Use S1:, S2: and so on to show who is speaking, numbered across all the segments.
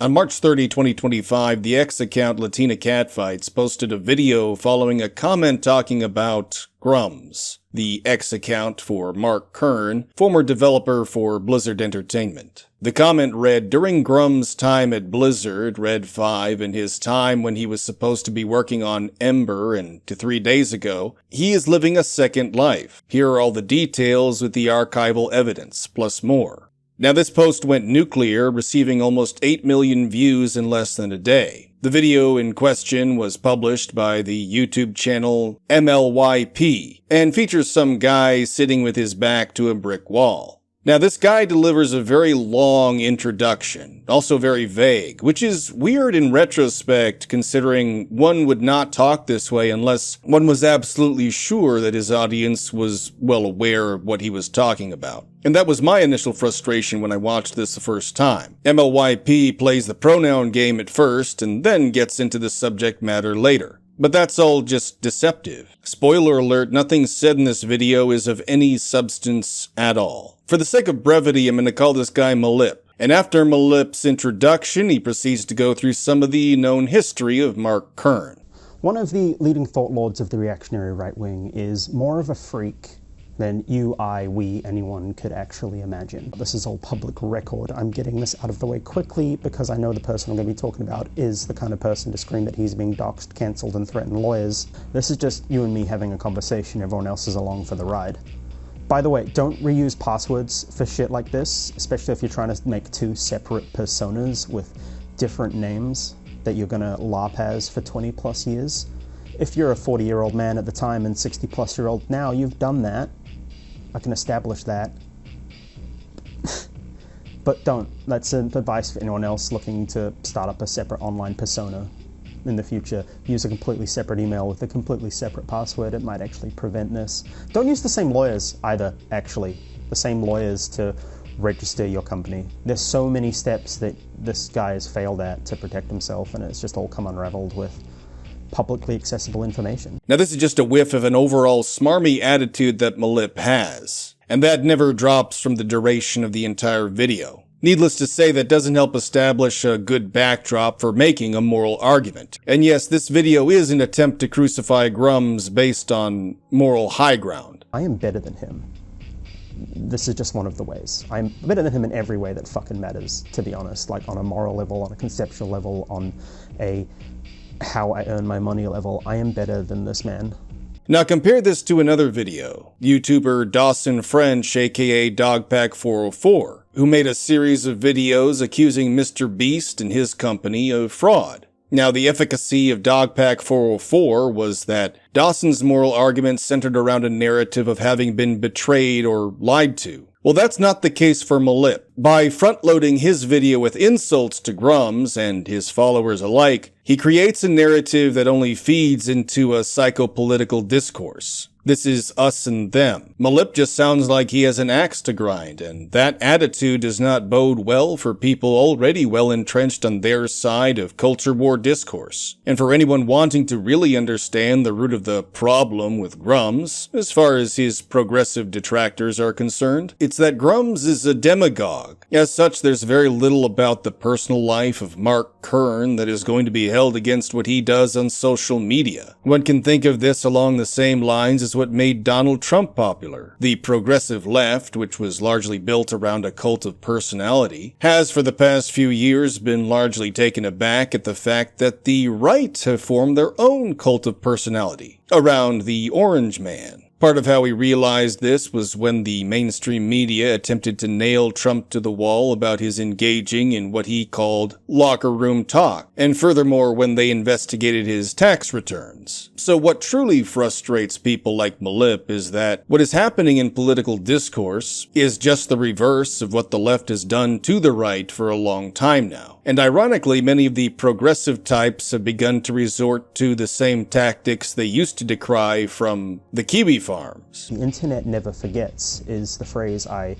S1: On March 30, 2025, the X account Latina Catfights posted a video following a comment talking about Grummz, the X account for Mark Kern, former developer for Blizzard Entertainment. The comment read, "During Grummz's time at Blizzard, Red 5, and his time when he was supposed to be working on Ember and to 3 days ago, he is living a second life. Here are all the details with the archival evidence, plus more." Now this post went nuclear, receiving almost 8 million views in less than a day. The video in question was published by the YouTube channel MLYP and features some guy sitting with his back to a brick wall. Now this guy delivers a very long introduction, also very vague, which is weird in retrospect considering one would not talk this way unless one was absolutely sure that his audience was well aware of what he was talking about. And that was my initial frustration when I watched this the first time. MLYP plays the pronoun game at first and then gets into the subject matter later. But that's all just deceptive. Spoiler alert, nothing said in this video is of any substance at all. For the sake of brevity, I'm going to call this guy Malip. And after Malip's introduction, he proceeds to go through some of the known history of Mark Kern.
S2: One of the leading thought lords of the reactionary right wing is more of a freak than you, I, we, anyone could actually imagine. This is all public record. I'm getting this out of the way quickly because I know the person I'm going to be talking about is the kind of person to scream that he's being doxxed, cancelled, and threaten lawyers. This is just you and me having a conversation. Everyone else is along for the ride. By the way, don't reuse passwords for shit like this, especially if you're trying to make two separate personas with different names that you're going to LARP as for 20 plus years. If you're a 40-year-old man at the time and 60-plus-year-old now, you've done that. I can establish that. But don't. That's an advice for anyone else looking to start up a separate online persona in the future. Use a completely separate email with a completely separate password. It might actually prevent this. Don't use the same lawyers either, actually. The same lawyers to register your company. There's so many steps that this guy has failed at to protect himself, and it's just all come unraveled with publicly accessible information.
S1: Now this is just a whiff of an overall smarmy attitude that Malip has, and that never drops from the duration of the entire video. Needless to say, that doesn't help establish a good backdrop for making a moral argument. And yes, this video is an attempt to crucify Grummz based on moral high ground.
S2: I am better than him. This is just one of the ways. I'm better than him in every way that fucking matters, to be honest. Like on a moral level, on a conceptual level, on a how I earn my money level. I am better than this man.
S1: Now compare this to another video. YouTuber Dawson French, aka Dogpack404, who made a series of videos accusing Mr. Beast and his company of fraud. Now the efficacy of Dogpack404 was that Dawson's moral argument centered around a narrative of having been betrayed or lied to. Well, that's not the case for Malip. By front-loading his video with insults to Grummz and his followers alike, he creates a narrative that only feeds into a psychopolitical discourse. This is us and them. Malip just sounds like he has an axe to grind, and that attitude does not bode well for people already well entrenched on their side of culture war discourse. And for anyone wanting to really understand the root of the problem with Grummz, as far as his progressive detractors are concerned, it's that Grummz is a demagogue. As such, there's very little about the personal life of Mark Kern that is going to be held against what he does on social media. One can think of this along the same lines as what made Donald Trump popular. The progressive left, which was largely built around a cult of personality, has for the past few years been largely taken aback at the fact that the right have formed their own cult of personality around the Orange Man. Part of how we realized this was when the mainstream media attempted to nail Trump to the wall about his engaging in what he called locker room talk, and furthermore when they investigated his tax returns. So what truly frustrates people like Malip is that what is happening in political discourse is just the reverse of what the left has done to the right for a long time now. And ironically, many of the progressive types have begun to resort to the same tactics they used to decry from the Kiwi farms.
S2: The internet never forgets is the phrase I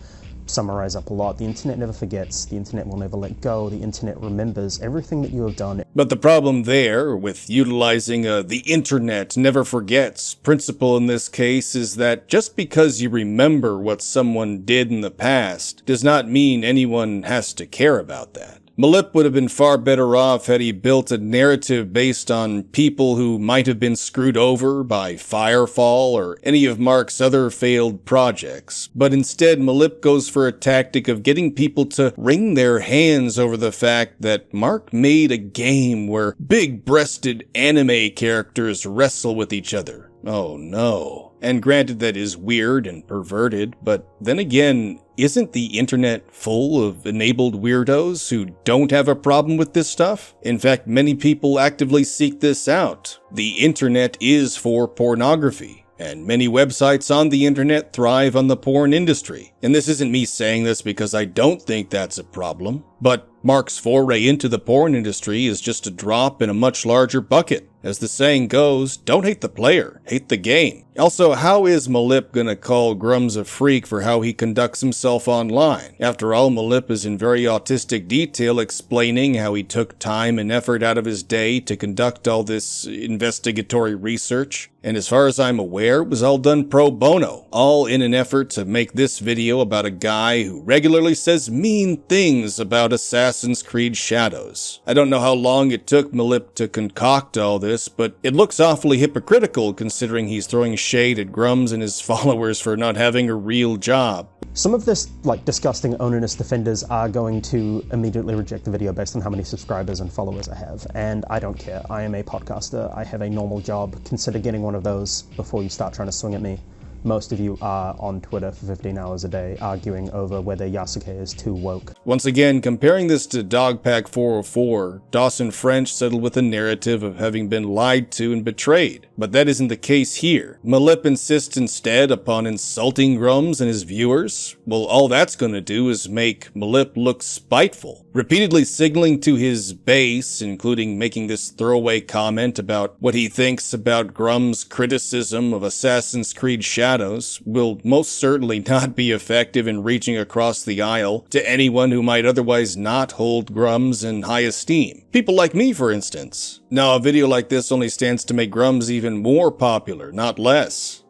S2: summarize up a lot. The internet never forgets, the internet will never let go, the internet remembers everything that you have done.
S1: But the problem there with utilizing the internet never forgets principle in this case is that just because you remember what someone did in the past does not mean anyone has to care about that. Mlip would have been far better off had he built a narrative based on people who might have been screwed over by Firefall or any of Mark's other failed projects. But instead, Mlip goes for a tactic of getting people to wring their hands over the fact that Mark made a game where big-breasted anime characters wrestle with each other. Oh no. And granted, that is weird and perverted, but then again, isn't the internet full of enabled weirdos who don't have a problem with this stuff? In fact, many people actively seek this out. The internet is for pornography, and many websites on the internet thrive on the porn industry. And this isn't me saying this because I don't think that's a problem, but Mark's foray into the porn industry is just a drop in a much larger bucket. As the saying goes, don't hate the player, hate the game. Also, how is Mlip gonna call Grummz a freak for how he conducts himself online? After all, Mlip is in very autistic detail explaining how he took time and effort out of his day to conduct all this investigatory research. And as far as I'm aware, it was all done pro bono, all in an effort to make this video about a guy who regularly says mean things about Assassin's Creed Shadows. I don't know how long it took Mlip to concoct all this, but it looks awfully hypocritical considering he's throwing shade at Grummz and his followers for not having a real job.
S2: Some of this, disgusting onanist defenders are going to immediately reject the video based on how many subscribers and followers I have, and I don't care. I am a podcaster. I have a normal job. Consider getting one of those before you start trying to swing at me. Most of you are on Twitter for 15 hours a day arguing over whether Yasuke is too woke.
S1: Once again, comparing this to Dogpack 404, Dawson French settled with a narrative of having been lied to and betrayed. But that isn't the case here. Mlip insists instead upon insulting Grummz and his viewers. Well, all that's gonna do is make Mlip look spiteful, repeatedly signaling to his base, including making this throwaway comment about what he thinks about Grummz' criticism of Assassin's Creed Shadows, will most certainly not be effective in reaching across the aisle to anyone who might otherwise not hold Grummz in high esteem. People like me, for instance. Now, a video like this only stands to make Grummz even more popular, not less.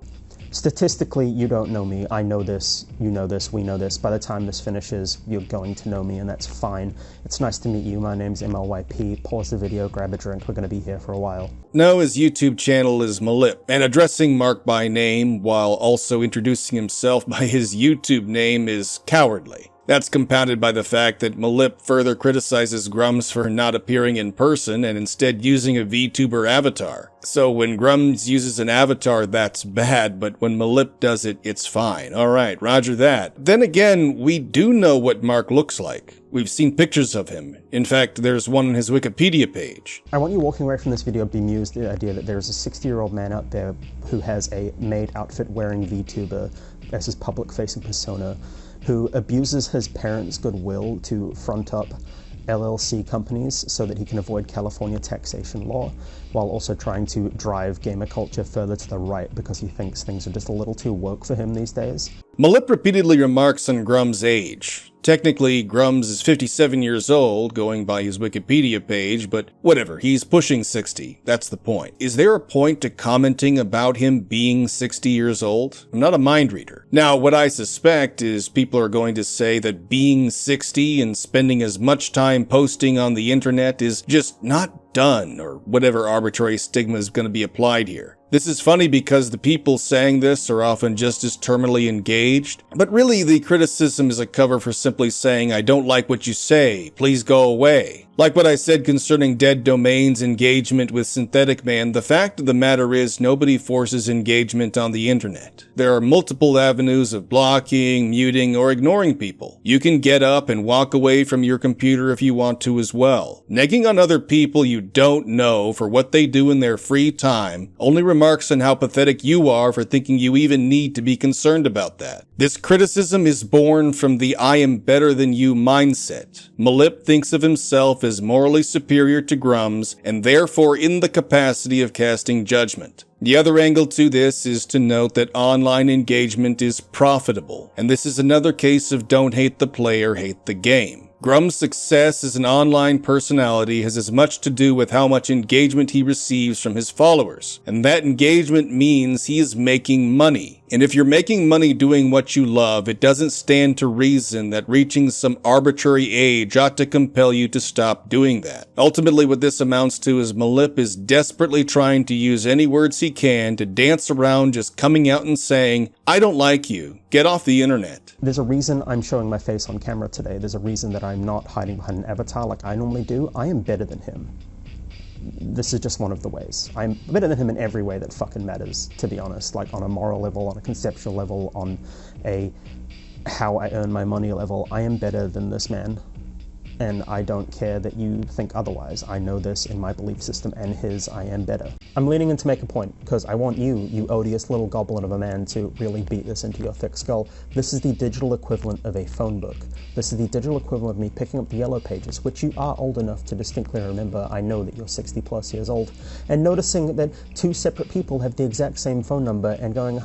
S2: Statistically, you don't know me. I know this, you know this, we know this. By the time this finishes, you're going to know me, and that's fine. It's nice to meet you. My name's MLYP. Pause the video, grab a drink. We're going to be here for a while.
S1: No, his YouTube channel is Mlip, and addressing Mark by name while also introducing himself by his YouTube name is cowardly. That's compounded by the fact that Mlip further criticizes Grummz for not appearing in person and instead using a VTuber avatar. So when Grummz uses an avatar, that's bad, but when Mlip does it, it's fine. Alright, roger that. Then again, we do know what Mark looks like. We've seen pictures of him. In fact, there's one on his Wikipedia page.
S2: I want you walking away from this video bemused at the idea that there's a 60-year-old man out there who has a maid outfit wearing VTuber as his public-facing persona, who abuses his parents' goodwill to front up LLC companies so that he can avoid California taxation law, while also trying to drive gamer culture further to the right because he thinks things are just a little too woke for him these days.
S1: Mlip repeatedly remarks on Grummz' age. Technically, Grummz is 57 years old, going by his Wikipedia page, but whatever, he's pushing 60. That's the point. Is there a point to commenting about him being 60 years old? I'm not a mind reader. Now, what I suspect is people are going to say that being 60 and spending as much time posting on the internet is just not done, or whatever arbitrary stigma is going to be applied here. This is funny because the people saying this are often just as terminally engaged, but really the criticism is a cover for simply saying, I don't like what you say, please go away. Like what I said concerning Dead Domain's engagement with Synthetic Man, the fact of the matter is nobody forces engagement on the internet. There are multiple avenues of blocking, muting, or ignoring people. You can get up and walk away from your computer if you want to as well. Negging on other people you don't know for what they do in their free time only remarks on how pathetic you are for thinking you even need to be concerned about that. This criticism is born from the I am better than you mindset. Mlip thinks of himself as morally superior to Grummz and therefore in the capacity of casting judgment. The other angle to this is to note that online engagement is profitable, and this is another case of don't hate the player, hate the game. Grummz' success as an online personality has as much to do with how much engagement he receives from his followers, and that engagement means he is making money. And if you're making money doing what you love, it doesn't stand to reason that reaching some arbitrary age ought to compel you to stop doing that. Ultimately, what this amounts to is Mlip is desperately trying to use any words he can to dance around just coming out and saying, I don't like you. Get off the internet.
S2: There's a reason I'm showing my face on camera today. There's a reason that I'm not hiding behind an avatar like I normally do. I am better than him. This is just one of the ways. I'm better than him in every way that fucking matters, to be honest. Like on a moral level, on a conceptual level, on a how I earn my money level. I am better than this man. And I don't care that you think otherwise. I know this in my belief system and his, I am better. I'm leaning in to make a point, because I want you odious little goblin of a man, to really beat this into your thick skull. This is the digital equivalent of a phone book. This is the digital equivalent of me picking up the Yellow Pages, which you are old enough to distinctly remember. I know that you're 60 plus years old, and noticing that two separate people have the exact same phone number and going,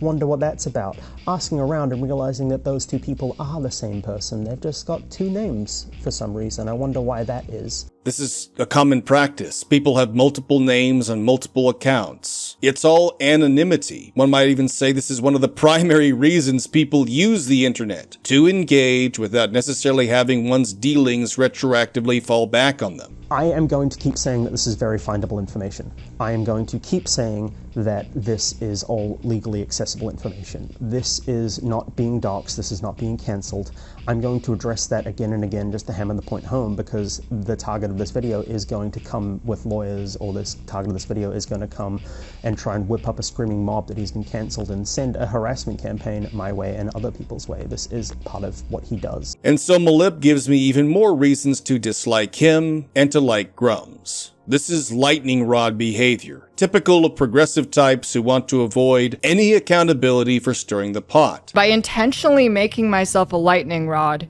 S2: wonder what that's about. Asking around and realizing that those two people are the same person. They've just got two names for some reason. I wonder why that is.
S1: This is a common practice. People have multiple names on multiple accounts. It's all anonymity. One might even say this is one of the primary reasons people use the internet, to engage without necessarily having one's dealings retroactively fall back on them.
S2: I am going to keep saying that this is very findable information. I am going to keep saying that this is all legally accessible information. This is not being doxxed, this is not being cancelled. I'm going to address that again and again just to hammer the point home, because the target of this video is going to come with lawyers, or this target of this video is going to come and try and whip up a screaming mob that he's been cancelled and send a harassment campaign my way and other people's way. This is part of what he does.
S1: And so Mlip gives me even more reasons to dislike him and to like Grummz. This is lightning rod behavior, typical of progressive types who want to avoid any accountability for stirring the pot.
S3: By intentionally making myself a lightning rod,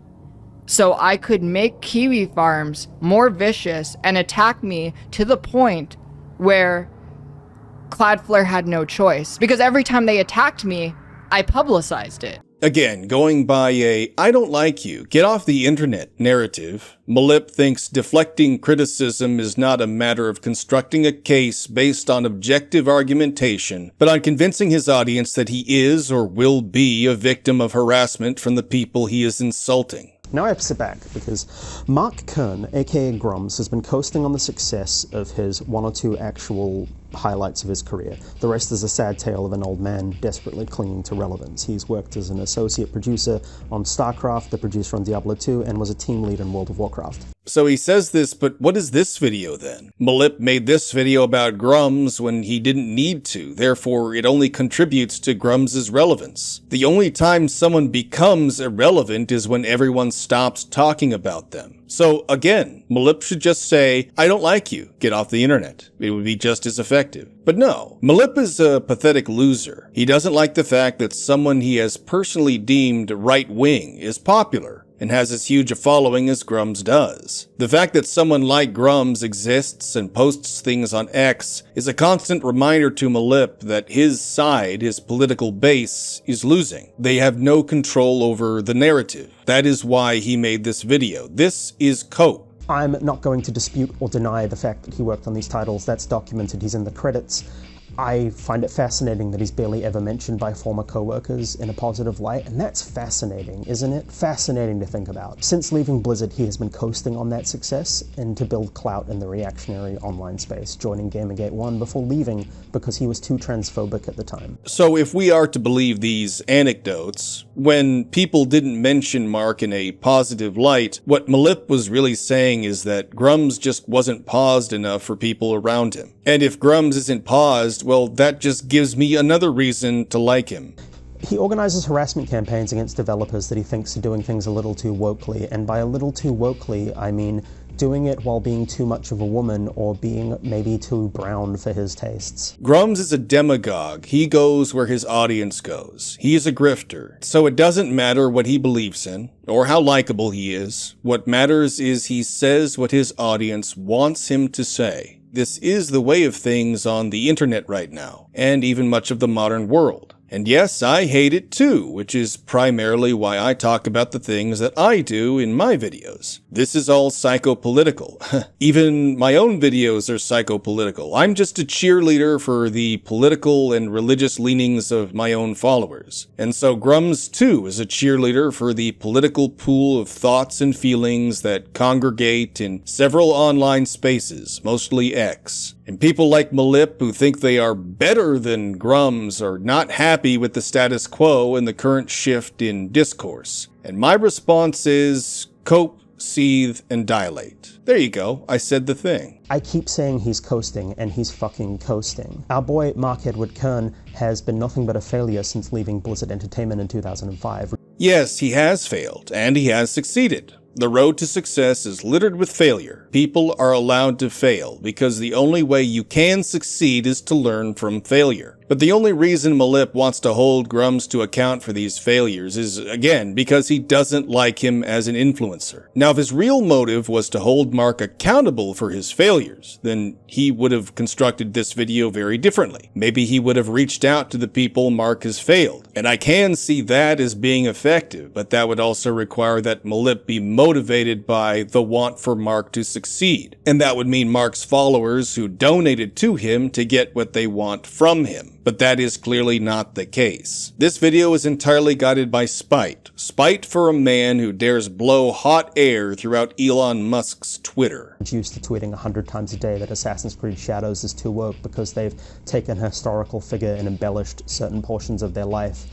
S3: so I could make kiwi farms more vicious and attack me to the point where Cloudflare had no choice. Because every time they attacked me, I publicized it.
S1: Again, going by a I don't like you, get off the internet narrative, Mlip thinks deflecting criticism is not a matter of constructing a case based on objective argumentation, but on convincing his audience that he is or will be a victim of harassment from the people he is insulting.
S2: Now I have to sit back, because Mark Kern, aka Grummz, has been coasting on the success of his one or two actual highlights of his career. The rest is a sad tale of an old man desperately clinging to relevance. He's worked as an associate producer on StarCraft, the producer on Diablo 2, and was a team lead in World of Warcraft.
S1: So he says this, but what is this video then? Mlip made this video about Grummz when he didn't need to, therefore it only contributes to Grummz's relevance. The only time someone becomes irrelevant is when everyone stops talking about them. So again, Mlip should just say, I don't like you, get off the internet. It would be just as effective. But no, Mlip is a pathetic loser. He doesn't like the fact that someone he has personally deemed right-wing is popular and has as huge a following as Grummz does. The fact that someone like Grummz exists and posts things on X is a constant reminder to Mlip that his side, his political base, is losing. They have no control over the narrative. That is why he made this video. This is cope.
S2: I'm not going to dispute or deny the fact that he worked on these titles. That's documented. He's in the credits. I find it fascinating that he's barely ever mentioned by former co-workers in a positive light, and that's fascinating, isn't it? Fascinating to think about. Since leaving Blizzard, he has been coasting on that success and to build clout in the reactionary online space, joining Gamergate 1 before leaving because he was too transphobic at the time.
S1: So if we are to believe these anecdotes, when people didn't mention Mark in a positive light, what Mlip was really saying is that Grummz just wasn't paused enough for people around him. And if Grummz isn't paused, well, that just gives me another reason to like him.
S2: He organizes harassment campaigns against developers that he thinks are doing things a little too wokely, and by a little too wokely, I mean doing it while being too much of a woman or being maybe too brown for his tastes.
S1: Grummz is a demagogue. He goes where his audience goes. He is a grifter. So it doesn't matter what he believes in or how likable he is. What matters is he says what his audience wants him to say. This is the way of things on the internet right now, and even much of the modern world. And yes, I hate it too, which is primarily why I talk about the things that I do in my videos. This is all psychopolitical. Even my own videos are psychopolitical. I'm just a cheerleader for the political and religious leanings of my own followers. And so Grummz too is a cheerleader for the political pool of thoughts and feelings that congregate in several online spaces, mostly X. And people like Malip who think they are better than Grummz are not happy with the status quo and the current shift in discourse. And my response is cope, seethe, and dilate. There you go, I said the thing.
S2: I keep saying he's coasting, and he's fucking coasting. Our boy Mark Edward Kern has been nothing but a failure since leaving Blizzard Entertainment in 2005.
S1: Yes, he has failed, and he has succeeded. The road to success is littered with failure. People are allowed to fail because the only way you can succeed is to learn from failure. But the only reason Malip wants to hold Grummz to account for these failures is, again, because he doesn't like him as an influencer. Now, if his real motive was to hold Mark accountable for his failures, then he would have constructed this video very differently. Maybe he would have reached out to the people Mark has failed. And I can see that as being effective, but that would also require that Malip be motivated by the want for Mark to succeed. And that would mean Mark's followers who donated to him to get what they want from him. But that is clearly not the case. This video is entirely guided by spite. Spite for a man who dares blow hot air throughout Elon Musk's Twitter.
S2: Used to tweeting 100 times a day that Assassin's Creed Shadows is too woke because they've taken a historical figure and embellished certain portions of their life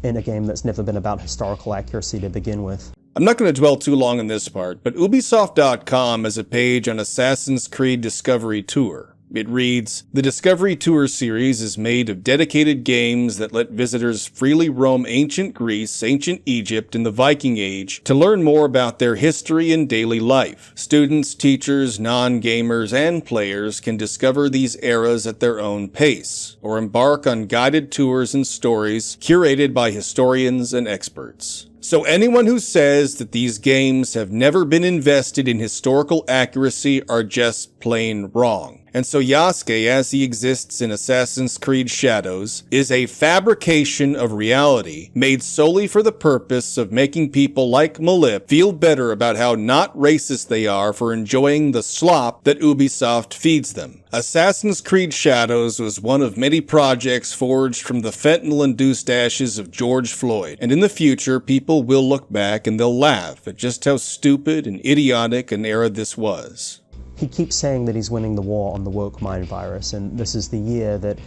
S2: in a game that's never been about historical accuracy to begin with.
S1: I'm not going to dwell too long on this part, but Ubisoft.com has a page on Assassin's Creed Discovery Tour. It reads, "The Discovery Tour series is made of dedicated games that let visitors freely roam ancient Greece, ancient Egypt, and the Viking Age to learn more about their history and daily life. Students, teachers, non-gamers, and players can discover these eras at their own pace, or embark on guided tours and stories curated by historians and experts." So anyone who says that these games have never been invested in historical accuracy are just plain wrong. And so Yasuke, as he exists in Assassin's Creed Shadows, is a fabrication of reality made solely for the purpose of making people like Malip feel better about how not racist they are for enjoying the slop that Ubisoft feeds them. Assassin's Creed Shadows was one of many projects forged from the fentanyl-induced ashes of George Floyd, and in the future people will look back and they'll laugh at just how stupid and idiotic an era this was.
S2: He keeps saying that he's winning the war on the woke mind virus, and this is the year that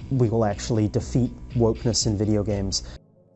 S2: we will actually defeat wokeness in video games.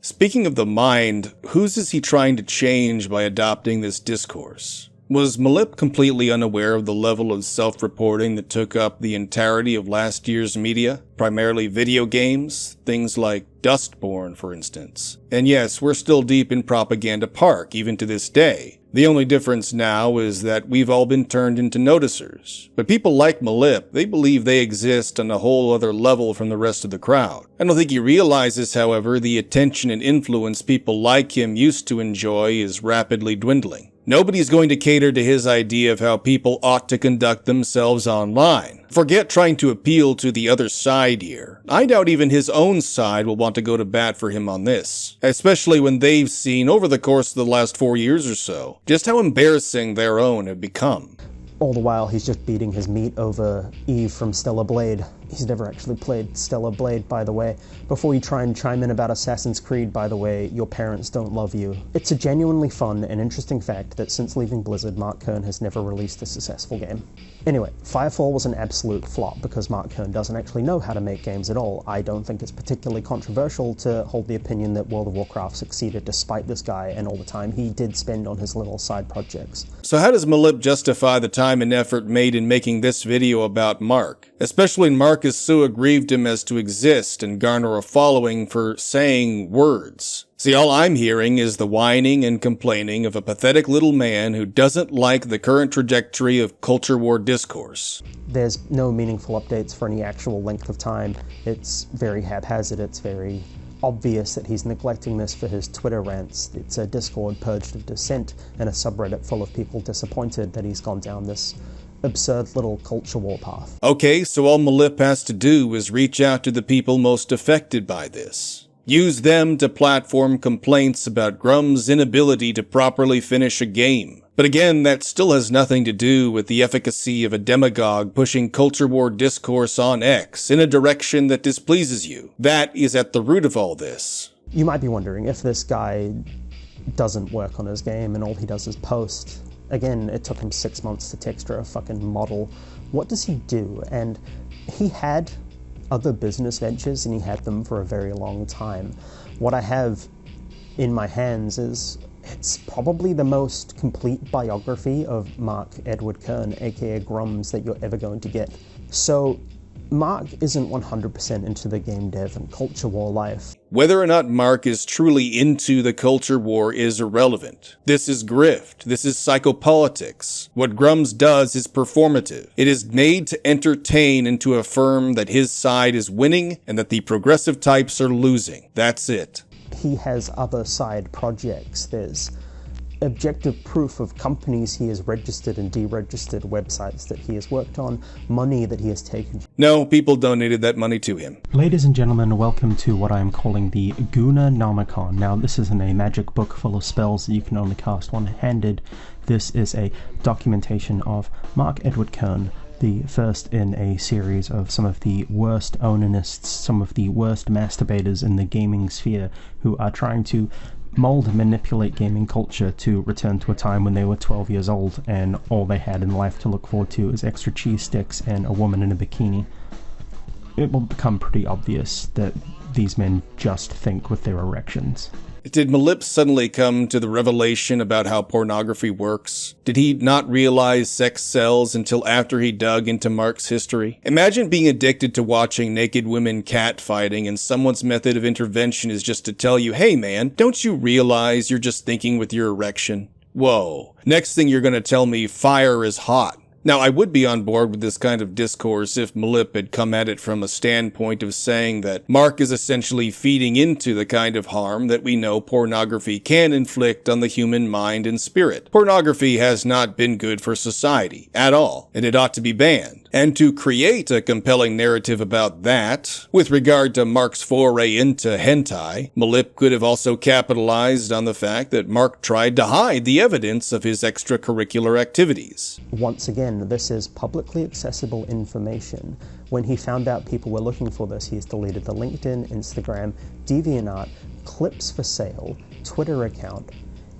S1: Speaking of the mind, whose is he trying to change by adopting this discourse? Was Malip completely unaware of the level of self-reporting that took up the entirety of last year's media? Primarily video games, things like Dustborn, for instance. And yes, we're still deep in Propaganda Park, even to this day. The only difference now is that we've all been turned into noticers. But people like Malip, they believe they exist on a whole other level from the rest of the crowd. I don't think he realizes, however, the attention and influence people like him used to enjoy is rapidly dwindling. Nobody's going to cater to his idea of how people ought to conduct themselves online. Forget trying to appeal to the other side here. I doubt even his own side will want to go to bat for him on this, especially when they've seen over the course of the last 4 years or so just how embarrassing their own have become.
S2: All the while, he's just beating his meat over Eve from Stellar Blade. He's never actually played Stellar Blade, by the way. Before you try and chime in about Assassin's Creed, by the way, your parents don't love you. It's a genuinely fun and interesting fact that since leaving Blizzard, Mark Kern has never released a successful game. Anyway, Firefall was an absolute flop because Mark Kern doesn't actually know how to make games at all. I don't think it's particularly controversial to hold the opinion that World of Warcraft succeeded despite this guy and all the time he did spend on his little side projects.
S1: So how does Malip justify the time and effort made in making this video about Mark? Especially when Mark has so aggrieved him as to exist and garner a following for saying words. See, all I'm hearing is the whining and complaining of a pathetic little man who doesn't like the current trajectory of culture war discourse.
S2: There's no meaningful updates for any actual length of time. It's very haphazard. It's very obvious that he's neglecting this for his Twitter rants. It's a Discord purged of dissent and a subreddit full of people disappointed that he's gone down this absurd little culture war path.
S1: Okay, so all Malip has to do is reach out to the people most affected by this. Use them to platform complaints about Grummz' inability to properly finish a game. But again, that still has nothing to do with the efficacy of a demagogue pushing culture war discourse on X in a direction that displeases you. That is at the root of all this.
S2: You might be wondering if this guy doesn't work on his game and all he does is post. Again, it took him 6 months to texture a fucking model. What does he do? And he had other business ventures and he had them for a very long time. What I have in my hands is, it's probably the most complete biography of Mark Edward Kern, aka Grummz, that you're ever going to get. So Mark isn't 100% into the game dev and culture war life.
S1: Whether or not Mark is truly into the culture war is irrelevant. This is grift. This is psychopolitics. What Grummz does is performative. It is made to entertain and to affirm that his side is winning and that the progressive types are losing. That's it.
S2: He has other side projects. There's objective proof of companies he has registered and deregistered, websites that he has worked on, money that he has taken.
S1: No, people donated that money to him.
S2: Ladies and gentlemen, welcome to what I am calling the Guna Nomicon. Now, this isn't a magic book full of spells that you can only cast one-handed. This is a documentation of Mark Edward Kern, the first in a series of some of the worst onanists, some of the worst masturbators in the gaming sphere, who are trying to mold and manipulate gaming culture to return to a time when they were 12 years old and all they had in life to look forward to is extra cheese sticks and a woman in a bikini. It will become pretty obvious that these men just think with their erections.
S1: Did Malip suddenly come to the revelation about how pornography works? Did he not realize sex sells until after he dug into Mark's history? Imagine being addicted to watching naked women catfighting and someone's method of intervention is just to tell you, hey man, don't you realize you're just thinking with your erection? Whoa. Next thing you're gonna tell me fire is hot. Now, I would be on board with this kind of discourse if Malip had come at it from a standpoint of saying that Mark is essentially feeding into the kind of harm that we know pornography can inflict on the human mind and spirit. Pornography has not been good for society at all, and it ought to be banned. And to create a compelling narrative about that, with regard to Mark's foray into hentai, Malip could have also capitalized on the fact that Mark tried to hide the evidence of his extracurricular activities.
S2: Once again, this is publicly accessible information. When he found out people were looking for this, he's deleted the LinkedIn, Instagram, DeviantArt, Clips for Sale, Twitter account.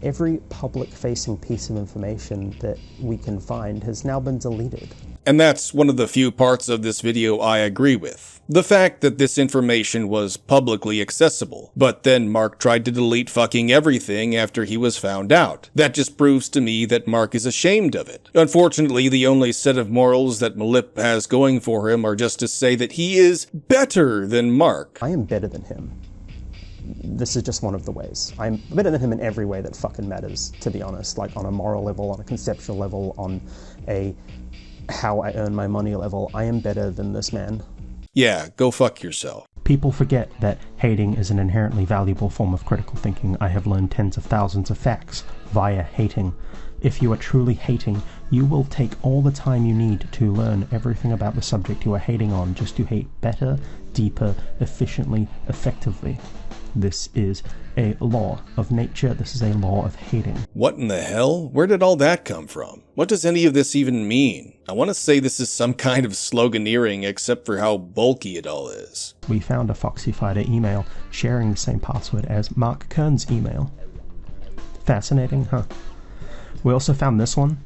S2: Every public-facing piece of information that we can find has now been deleted.
S1: And that's one of the few parts of this video I agree with. The fact that this information was publicly accessible, but then Mark tried to delete fucking everything after he was found out. That just proves to me that Mark is ashamed of it. Unfortunately, the only set of morals that Malip has going for him are just to say that he is better than Mark.
S2: I am better than him. This is just one of the ways. I'm better than him in every way that fucking matters, to be honest. Like on a moral level, on a conceptual level, on a how I earn my money level. I am better than this man.
S1: Yeah, go fuck yourself.
S2: People forget that hating is an inherently valuable form of critical thinking. I have learned tens of thousands of facts via hating. If you are truly hating, you will take all the time you need to learn everything about the subject you are hating on just to hate better, deeper, efficiently, effectively. This is a law of nature. This is a law of hating.
S1: What in the hell? Where did all that come from? What does any of this even mean? I want to say this is some kind of sloganeering, except for how bulky it all is.
S2: We found a Foxy Fighter email sharing the same password as Mark Kern's email. Fascinating, huh? We also found this one.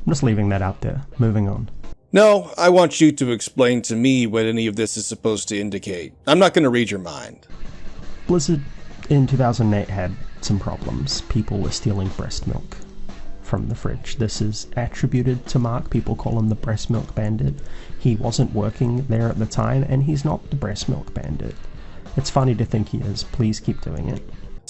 S2: I'm just leaving that out there. Moving on.
S1: No, I want you to explain to me what any of this is supposed to indicate. I'm not going to read your mind.
S2: Blizzard in 2008 had some problems. People were stealing breast milk from the fridge. This is attributed to Mark. People call him the breast milk bandit. He wasn't working there at the time, and he's not the breast milk bandit. It's funny to think he is. Please keep doing it.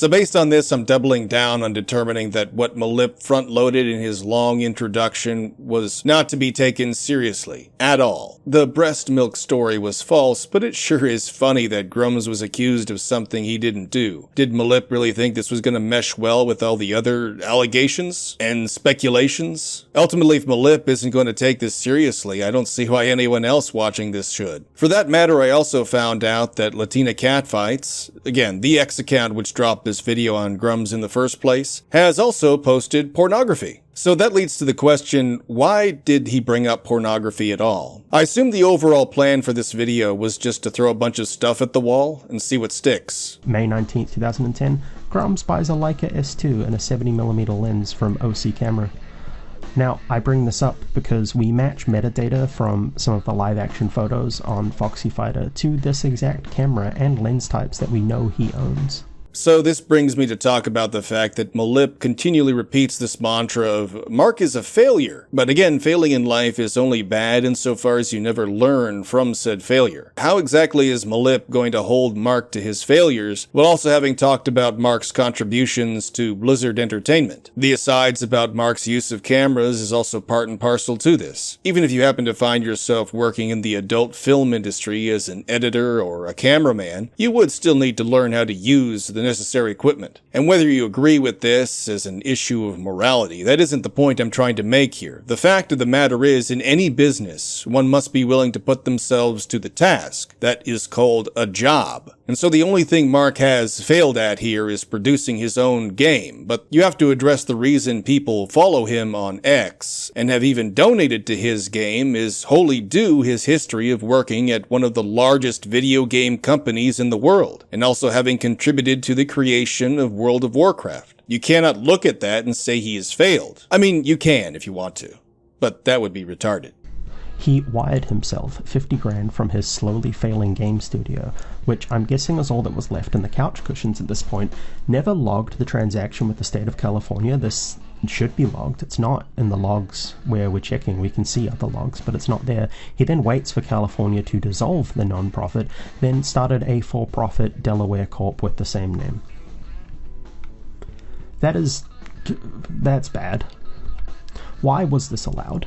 S1: So based on this, I'm doubling down on determining that what Malip front-loaded in his long introduction was not to be taken seriously at all. The breast milk story was false, but it sure is funny that Grummz was accused of something he didn't do. Did Malip really think this was going to mesh well with all the other allegations and speculations? Ultimately, if Malip isn't going to take this seriously, I don't see why anyone else watching this should. For that matter, I also found out that Latina Catfights, again, the X account which dropped this video on Grummz in the first place, has also posted pornography. So that leads to the question, why did he bring up pornography at all? I assume the overall plan for this video was just to throw a bunch of stuff at the wall and see what sticks.
S2: May 19th, 2010, Grummz buys a Leica S2 and a 70mm lens from OC Camera. Now, I bring this up because we match metadata from some of the live-action photos on Foxy Fighter to this exact camera and lens types that we know he owns.
S1: So this brings me to talk about the fact that Malip continually repeats this mantra of, Mark is a failure. But again, failing in life is only bad insofar as you never learn from said failure. How exactly is Malip going to hold Mark to his failures, while also having talked about Mark's contributions to Blizzard Entertainment? The asides about Mark's use of cameras is also part and parcel to this. Even if you happen to find yourself working in the adult film industry as an editor or a cameraman, you would still need to learn how to use the necessary equipment. And whether you agree with this as an issue of morality, that isn't the point I'm trying to make here. The fact of the matter is, in any business, one must be willing to put themselves to the task. That is called a job. And so the only thing Mark has failed at here is producing his own game. But you have to address the reason people follow him on X and have even donated to his game is wholly due his history of working at one of the largest video game companies in the world, and also having contributed to the creation of World of Warcraft. You cannot look at that and say he has failed. I mean, you can if you want to, but that would be retarded.
S2: He wired himself 50 grand from his slowly failing game studio, which I'm guessing is all that was left in the couch cushions at this point, never logged the transaction with the state of California. This should be logged. It's not in the logs where we're checking. We can see other logs, but it's not there. He then waits for California to dissolve the non-profit, then started a for-profit Delaware Corp with the same name. That's bad. Why was this allowed?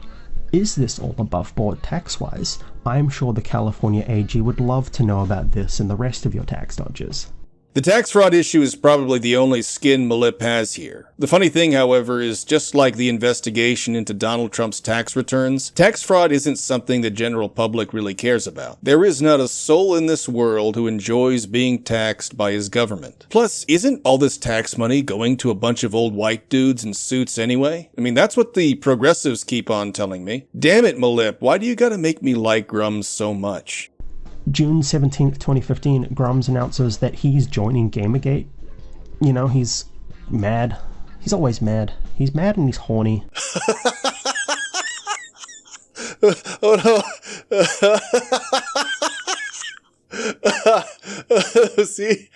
S2: Is this all above board tax-wise? I'm sure the California AG would love to know about this and the rest of your tax dodges.
S1: The tax fraud issue is probably the only skin Malip has here. The funny thing, however, is just like the investigation into Donald Trump's tax returns, tax fraud isn't something the general public really cares about. There is not a soul in this world who enjoys being taxed by his government. Plus, isn't all this tax money going to a bunch of old white dudes in suits anyway? I mean, that's what the progressives keep on telling me. Damn it, Malip, why do you gotta make me like Grummz so much?
S2: June 17th, 2015, Grummz announces that he's joining Gamergate. You know, he's mad. He's always mad. He's mad and he's horny.
S1: Oh no. See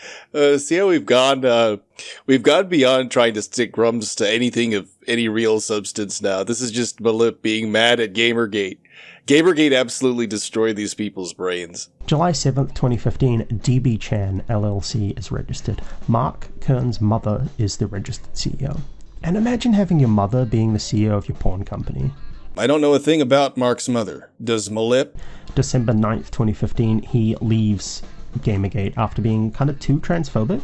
S1: how we've gone beyond trying to stick Grummz to anything of any real substance now. This is just Malip being mad at Gamergate. Gamergate absolutely destroyed these people's brains.
S2: July 7th, 2015, DB Chan LLC is registered. Mark Kern's mother is the registered CEO. And imagine having your mother being the CEO of your porn company.
S1: I don't know a thing about Mark's mother. Does Malip?
S2: December 9th, 2015, he leaves Gamergate after being kind of too transphobic.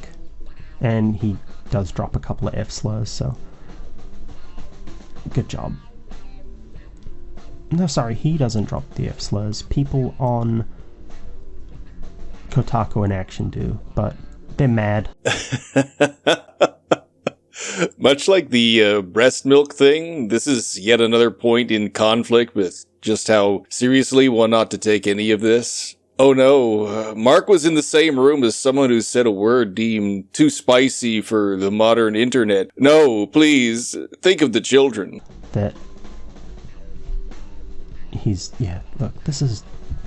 S2: And he does drop a couple of F-slurs, so good job. No, sorry, he doesn't drop the F-slurs. People on Kotaku and Action do, but they're mad.
S1: Much like the breast milk thing, this is yet another point in conflict with just how seriously one ought to take any of this. Oh no, Mark was in the same room as someone who said a word deemed too spicy for the modern internet. No, please, think of the children.
S2: Look,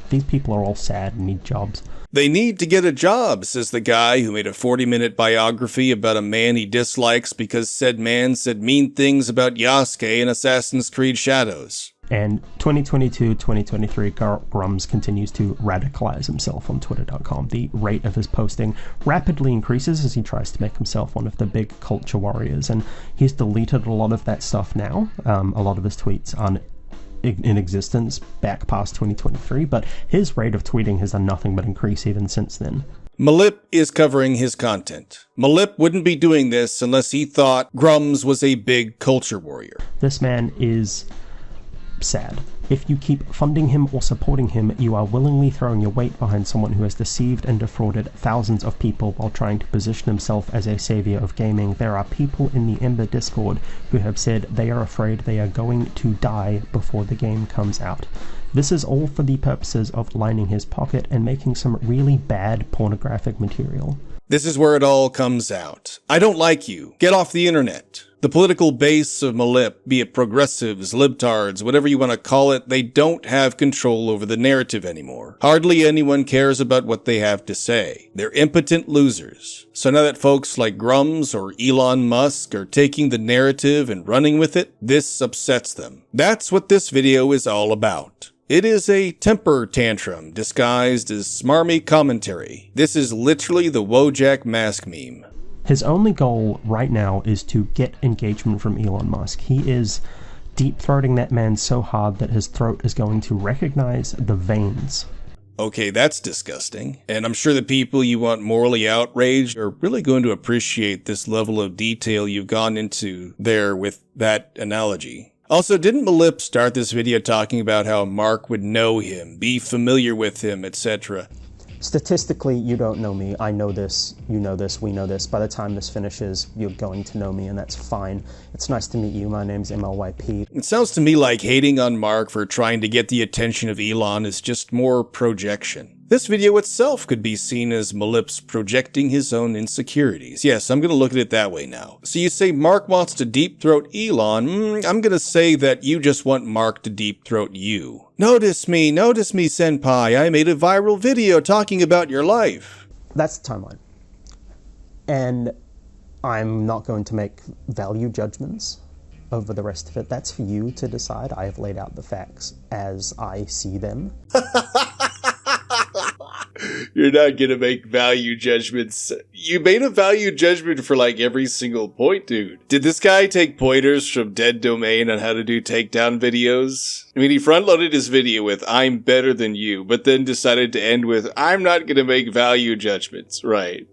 S2: these people are all sad and need jobs.
S1: They need to get a job, says the guy who made a 40-minute biography about a man he dislikes because said man said mean things about Yasuke in Assassin's Creed Shadows.
S2: And 2022-2023, Grummz continues to radicalize himself on Twitter.com. The rate of his posting rapidly increases as he tries to make himself one of the big culture warriors, and he's deleted a lot of that stuff now. A lot of his tweets aren't in existence back past 2023, but his rate of tweeting has done nothing but increase even since then.
S1: Malip is covering his content. Malip wouldn't be doing this unless he thought Grummz was a big culture warrior.
S2: This man is sad. If you keep funding him or supporting him, you are willingly throwing your weight behind someone who has deceived and defrauded thousands of people while trying to position himself as a savior of gaming. There are people in the Ember Discord who have said they are afraid they are going to die before the game comes out. This is all for the purposes of lining his pocket and making some really bad pornographic material.
S1: This is where it all comes out. I don't like you. Get off the internet. The political base of Malip, be it progressives, libtards, whatever you want to call it, they don't have control over the narrative anymore. Hardly anyone cares about what they have to say. They're impotent losers. So now that folks like Grummz or Elon Musk are taking the narrative and running with it, this upsets them. That's what this video is all about. It is a temper tantrum disguised as smarmy commentary. This is literally the Wojak mask meme.
S2: His only goal right now is to get engagement from Elon Musk. He is deep-throating that man so hard that his throat is going to recognize the veins.
S1: Okay, that's disgusting. And I'm sure the people you want morally outraged are really going to appreciate this level of detail you've gone into there with that analogy. Also, didn't Malip start this video talking about how Mark would know him, be familiar with him, etc.?
S2: Statistically, you don't know me. I know this, you know this, we know this. By the time this finishes, you're going to know me, and that's fine. It's nice to meet you. My name's MLYP.
S1: It sounds to me like hating on Mark for trying to get the attention of Elon is just more projection. This video itself could be seen as Malip's projecting his own insecurities. Yes, I'm going to look at it that way now. So you say Mark wants to deep-throat Elon. I'm going to say that you just want Mark to deep-throat you. Notice me, senpai. I made a viral video talking about your life.
S2: That's the timeline. And I'm not going to make value judgments over the rest of it. That's for you to decide. I have laid out the facts as I see them.
S1: You're not gonna make value judgments. You made a value judgment for like every single point, dude. Did this guy take pointers from Dead Domain on how to do takedown videos? I mean, he front-loaded his video with, I'm better than you, but then decided to end with, I'm not gonna make value judgments. Right.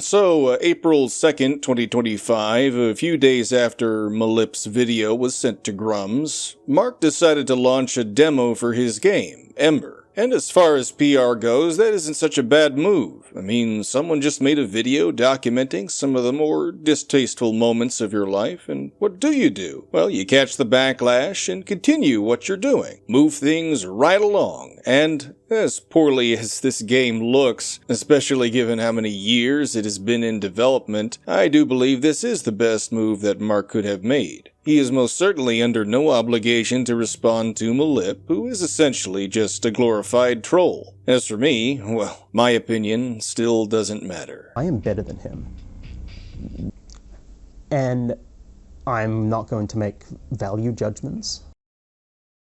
S1: So, April 2nd, 2025, a few days after Malip's video was sent to Grummz, Mark decided to launch a demo for his game, Ember. And as far as PR goes, that isn't such a bad move. I mean, someone just made a video documenting some of the more distasteful moments of your life, and what do? Well, you catch the backlash and continue what you're doing. Move things right along, and as poorly as this game looks, especially given how many years it has been in development, I do believe this is the best move that Mark could have made. He is most certainly under no obligation to respond to Malip, who is essentially just a glorified troll. As for me, well, my opinion still doesn't matter.
S2: I am better than him. And I'm not going to make value judgments